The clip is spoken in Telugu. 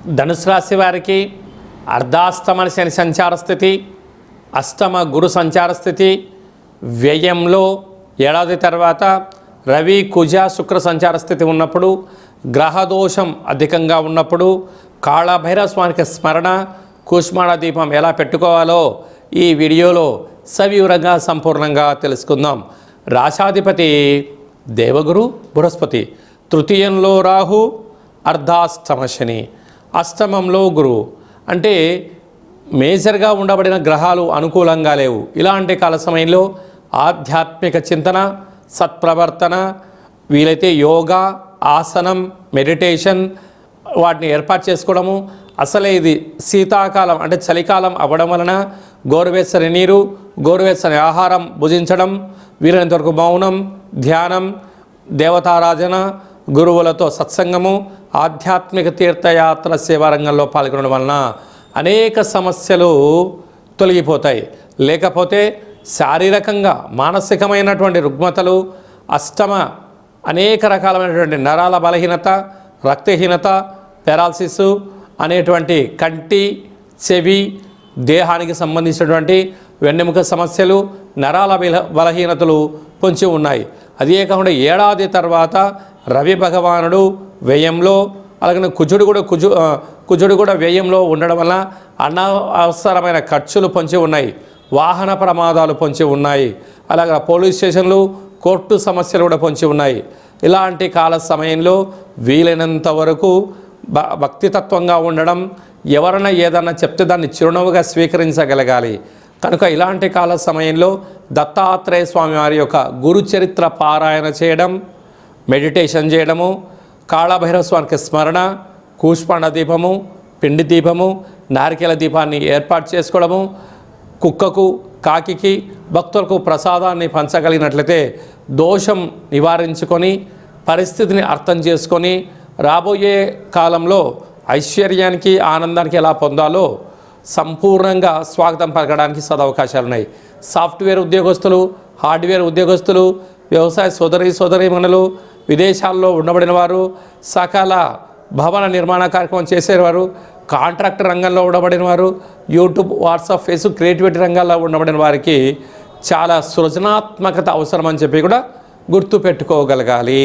ధనుసు రాశి వారికి అర్ధాష్టమ శని సంచార స్థితి, అష్టమ గురు సంచార స్థితి, వ్యయంలో ఏడాది తర్వాత రవి కుజ శుక్ర సంచార స్థితి ఉన్నప్పుడు, గ్రహదోషం అధికంగా ఉన్నప్పుడు కాళభైరవ స్వామికి స్మరణ, కూష్మాణ దీపం ఎలా పెట్టుకోవాలో ఈ వీడియోలో సవివరంగా సంపూర్ణంగా తెలుసుకుందాం. రాశాధిపతి దేవగురు బృహస్పతి, తృతీయంలో రాహు, అర్ధాష్టమ శని, అష్టమంలో గురువు. అంటే మేజర్గా ఉండబడిన గ్రహాలు అనుకూలంగా లేవు. ఇలాంటి కాల సమయంలో ఆధ్యాత్మిక చింతన, సత్ప్రవర్తన, వీలైతే యోగా, ఆసనం, మెడిటేషన్ వాటిని ఏర్పాటు చేసుకోవడము. అసలే ఇది శీతాకాలం అంటే చలికాలం అవ్వడం వలన గోరువెచ్చని నీరు, గోరువెచ్చని ఆహారం భుజించడం, వీలైనంతవరకు మౌనం, ధ్యానం, దేవతారాధన, గురువులతో సత్సంగము, ఆధ్యాత్మిక తీర్థయాత్ర సేవారంగంలో పాల్గొనడం వలన అనేక సమస్యలు తొలగిపోతాయి. లేకపోతే శారీరకంగా మానసికమైనటువంటి రుగ్మతలు, అనేక రకాలైనటువంటి నరాల బలహీనత, రక్తహీనత, పెరాలసిస్ అనేటువంటి కంటి, చెవి, దేహానికి సంబంధించినటువంటి వెన్నెముక సమస్యలు, నరాల బలహీనతలు పొంచి ఉన్నాయి. అదే కాకుండా ఏడాది తర్వాత రవి భగవానుడు వ్యయంలో, అలాగే కుజుడు కూడా వ్యయంలో ఉండడం వల్ల అనవసరమైన ఖర్చులు పొంచి ఉన్నాయి, వాహన ప్రమాదాలు పొంచి ఉన్నాయి, అలాగే పోలీస్ స్టేషన్లు, కోర్టు సమస్యలు కూడా పొంచి ఉన్నాయి. ఇలాంటి కాల సమయంలో వీలైనంత వరకు భక్తితత్వంగా ఉండడం, ఎవరైనా ఏదన్నా చెప్తే దాన్ని చిరునవ్వుగా స్వీకరించగలగాలి. కనుక ఇలాంటి కాల సమయంలో దత్తాత్రేయ స్వామి వారి యొక్క గురు చరిత్ర పారాయణ చేయడం, మెడిటేషన్ చేయడము, కాళభైరవ స్వామికి స్మరణ, కూష్మాండ దీపము, పిండి దీపము, నారికేల దీపాన్ని ఏర్పాటు చేసుకోవడము, కుక్కకు, కాకికి, భక్తులకు ప్రసాదాన్ని పంచగలిగినట్లయితే దోషం నివారించుకొని పరిస్థితిని అర్థం చేసుకొని రాబోయే కాలంలో ఐశ్వర్యానికి, ఆనందానికి ఎలా పొందాలో సంపూర్ణంగా స్వాగతం పలకడానికి సదవకాశాలు ఉన్నాయి. సాఫ్ట్వేర్ ఉద్యోగస్తులు, హార్డ్వేర్ ఉద్యోగస్తులు, వ్యవసాయ సోదరీమణులు, విదేశాల్లో ఉండబడిన వారు, సకల భవన నిర్మాణ కార్యక్రమం చేసేవారు, కాంట్రాక్ట్ రంగంలో ఉండబడిన వారు, యూట్యూబ్, వాట్సాప్, ఫేస్బుక్, క్రియేటివిటీ రంగాల్లో ఉండబడిన వారికి చాలా సృజనాత్మకత అవసరం అని చెప్పి కూడా గుర్తు పెట్టుకోగలగాలి.